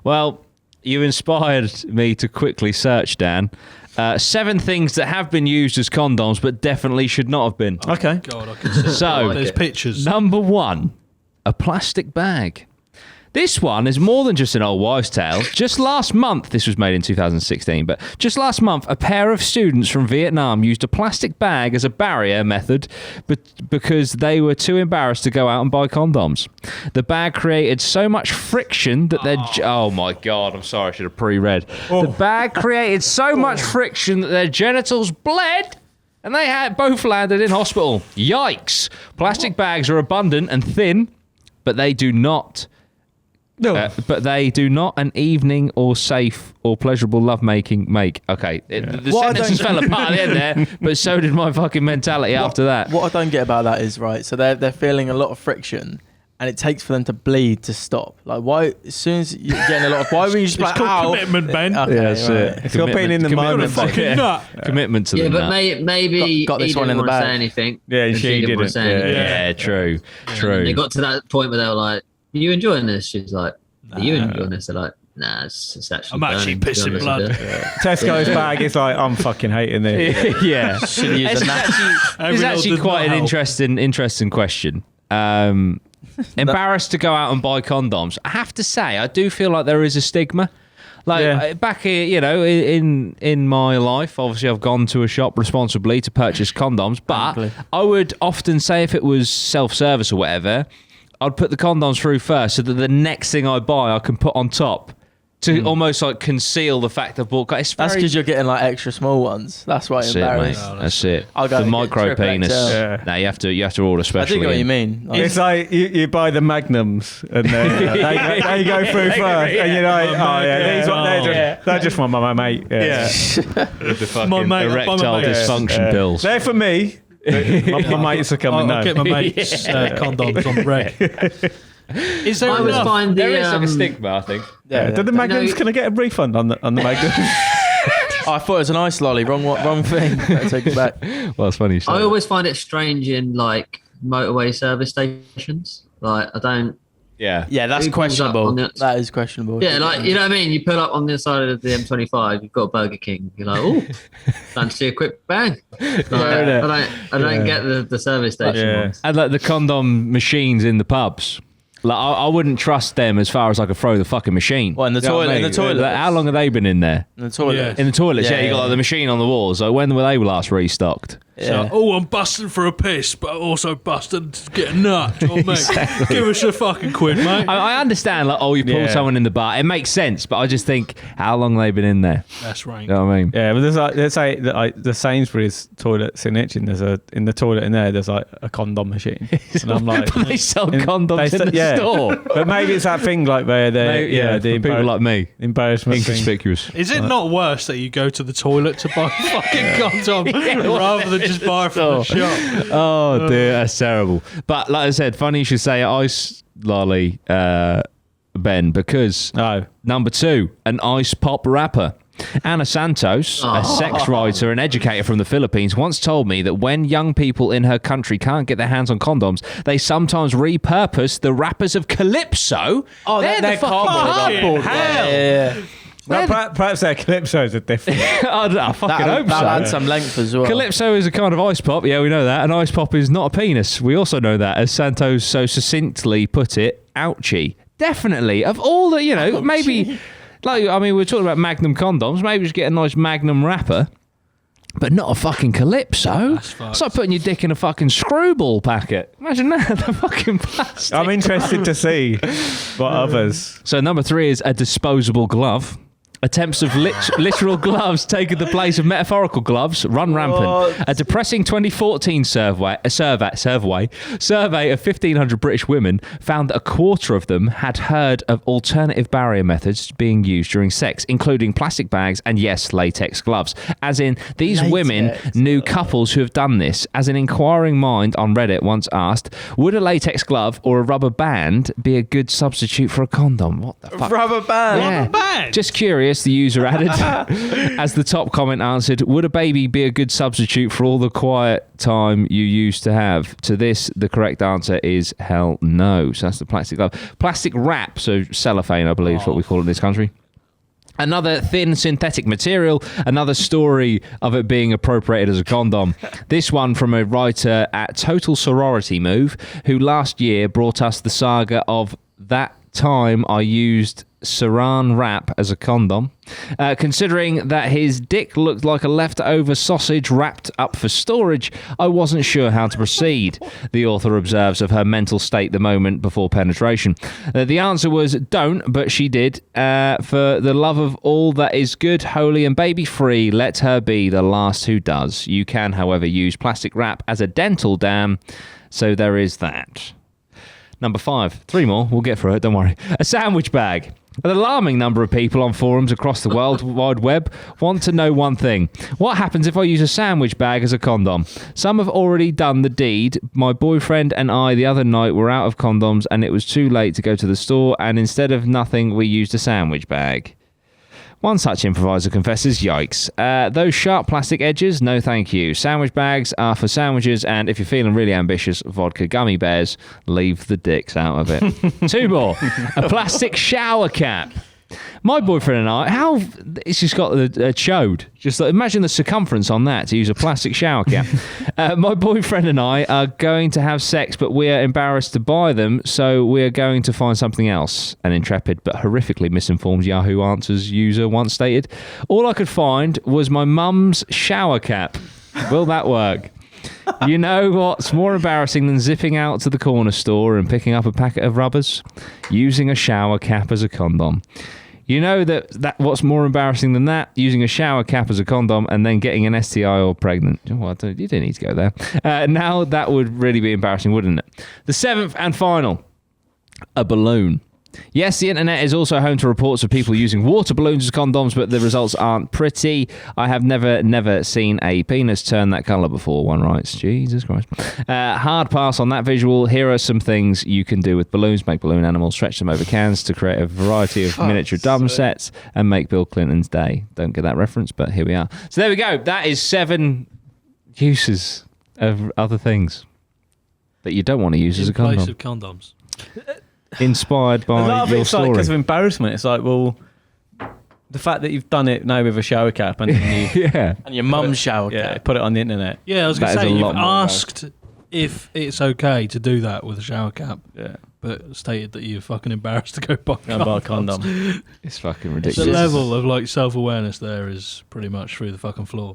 Well, you inspired me to quickly search, Dan. 7 things that have been used as condoms but definitely should not have been. Okay. God, I can see So, there's pictures. Number 1, a plastic bag. This one is more than just an old wives' tale. Just last month, this was made in 2016, but just last month, a pair of students from Vietnam used a plastic bag as a barrier method because they were too embarrassed to go out and buy condoms. The bag created so much friction that their... Oh my God, I'm sorry, I should have pre-read. The bag created so much friction that their genitals bled and they had both landed in hospital. Yikes. Plastic bags are abundant and thin, but they do not... but they do not an evening or safe or pleasurable lovemaking make. Okay, the sentence fell apart at the end there, but so did my fucking mentality after that. What I don't get about that is, right, so they're feeling a lot of friction and it takes for them to bleed to stop. Like, why, as soon as you're getting a lot of... Why were you just It's like, called ow? commitment, Ben. Okay, Yeah, that's it. It's got being in the moment. Fucking nut. Commitment to the Yeah, but nut. maybe Got this he one in didn't the want to bag. say anything. Yeah, and she didn't want to didn't. say anything. Yeah, true, true. They got to that point where they were like, "Are you enjoying this?" She's like, "Are you enjoying this?" They're like, "Nah, it's actually. I'm actually burning, to be pissing honest with blood." you." Tesco's bag is like, I'm fucking hating this. Yeah, Should've used it's a knife. actually quite an interesting question. Embarrassed to go out and buy condoms. I have to say, I do feel like there is a stigma. Like back here, you know, in my life, obviously I've gone to a shop responsibly to purchase condoms, but I would often say if it was self-service or whatever, I'd put the condoms through first so that the next thing I buy I can put on top to almost like conceal the fact I've bought. That's because you're getting like extra small ones. That's why That's you're it, mate. embarrassed. That's it. I'll go The and get micro triple penis. XL. Yeah. No, you have to order I specially. do get what you mean. Like, It's like you buy the Magnums and they go through first, and you're like, oh yeah, these ones, they're just for my mate. Yeah. With the fucking My mate, erectile dysfunction pills. They're for me. My mates are coming I'll now. get my mates condoms on reg. Is there I always enough? find There is like a the stigma, I think. Yeah. Did the Magnums? Can I get a refund on the Magnums? I thought it was an ice lolly. Wrong thing. Better take it back. Well, it's funny you say I that. always find it strange in like motorway service stations. Like I don't. Yeah. Yeah, that's Who pulls up questionable. on the- That is questionable. Yeah, like you know what I mean. You pull up on the side of the M25. You've got Burger King. You're like, oh, fancy a quick bang. Like, I don't get the service station ones. And like the condom machines in the pubs. Like I wouldn't trust them as far as I could throw the fucking machine. Well, in the You know what toilet. I In the mean? toilet. Like, how long have they been in there? In the toilet. Yeah. In the toilets, yeah. You got Yeah. like the machine on the walls. Like when were they last restocked? So, oh, I'm busting for a piss, but also busting to get a nut. Do you know what I mean? Give us a fucking quid, mate. I understand, like, you pull someone in the bar. It makes sense, but I just think, how long have they been in there? That's right. You know what I mean? Yeah, but there's like, let's say that the Sainsbury's toilets in Itchen, in the toilet in there's like a condom machine, and I'm like, They sell condoms in the store. But maybe it's that thing like where they, the for people like me, embarrassment thing. inconspicuous. Is it not worse that you go to the toilet to buy a fucking condom rather than just buy it from the shop? Oh dear, that's terrible. But like I said, funny you should say ice lolly, Ben, because number 2, an ice pop rapper. Anna Santos, a sex writer and educator from the Philippines, once told me that when young people in her country can't get their hands on condoms, they sometimes repurpose the rappers of Calypso. Oh, they're they're the fucking cardboard. hell. Yeah. Well, perhaps their calypsos are different. I fucking hope That'll so. add some length as well. Calypso is a kind of ice pop. Yeah, we know that. An ice pop is not a penis. We also know that, as Santos so succinctly put it. Ouchie. Definitely. Of all the, maybe, like, I mean, we're talking about Magnum condoms. Maybe just get a nice Magnum wrapper, but not a fucking Calypso. It's like putting your dick in a fucking screwball packet. Imagine that, the fucking plastic. I'm interested to see what others. So number 3 is a disposable glove. Attempts of literal gloves taking the place of metaphorical gloves run rampant. A depressing 2014 survey of 1,500 British women found that a quarter of them had heard of alternative barrier methods being used during sex, including plastic bags and, yes, latex gloves. As in, these women knew couples who have done this. As an inquiring mind on Reddit once asked, would a latex glove or a rubber band be a good substitute for a condom? What the fuck? Rubber band. Yeah. Rubber band? Just curious this, the user added, as the top comment answered, would a baby be a good substitute for all the quiet time you used to have? To this, the correct answer is hell no. So that's the plastic glove. Plastic wrap, so cellophane, I believe is what we call it in this country. Another thin synthetic material, another story of it being appropriated as a condom. This one from a writer at Total Sorority Move, who last year brought us the saga of that time I used saran wrap as a condom. Considering that his dick looked like a leftover sausage wrapped up for storage, I wasn't sure how to proceed, the author observes of her mental state the moment before penetration. The answer was don't, but she did. For the love of all that is good, holy and baby-free, let her be the last who does. You can, however, use plastic wrap as a dental dam, so there is that. Number 5. 3 more. We'll get through it. Don't worry. A sandwich bag. An alarming number of people on forums across the World Wide Web want to know one thing. What happens if I use a sandwich bag as a condom? Some have already done the deed. My boyfriend and I the other night were out of condoms and it was too late to go to the store, and instead of nothing, we used a sandwich bag. One such improviser confesses, yikes. Those sharp plastic edges, no thank you. Sandwich bags are for sandwiches, and if you're feeling really ambitious, vodka gummy bears, leave the dicks out of it. 2 more. A plastic shower cap. My boyfriend and I, it's just got a chode. Just like, imagine the circumference on that to use a plastic shower cap. My boyfriend and I are going to have sex, but we are embarrassed to buy them, so we are going to find something else. An intrepid but horrifically misinformed Yahoo Answers user once stated, all I could find was my mum's shower cap. Will that work? You know what's more embarrassing than zipping out to the corner store and picking up a packet of rubbers? Using a shower cap as a condom. You know that what's more embarrassing than that? Using a shower cap as a condom and then getting an STI or pregnant. Well, you didn't need to go there. Now that would really be embarrassing, wouldn't it? The 7th and final. A balloon. Yes, the internet is also home to reports of people using water balloons as condoms, but the results aren't pretty. I have never seen a penis turn that colour before, one writes. Jesus Christ. Hard pass on that visual. Here are some things you can do with balloons. Make balloon animals, stretch them over cans to create a variety of miniature dumb sets, and make Bill Clinton's day. Don't get that reference, but here we are. So there we go. That is 7 uses of other things that you don't want to use as a condom. In place of condoms. Inspired by a lot of your it's story. like because of embarrassment. It's like, well, the fact that you've done it now with a shower cap and then you, And your mum's shower cap. put it on the internet. Yeah, I was going That to is say, a you've lot more asked if it's okay to do that with a shower cap, Yeah, but stated that you're fucking embarrassed to go buy and buy a condoms. condom. It's fucking The ridiculous. level of like self-awareness there is pretty much through the fucking floor.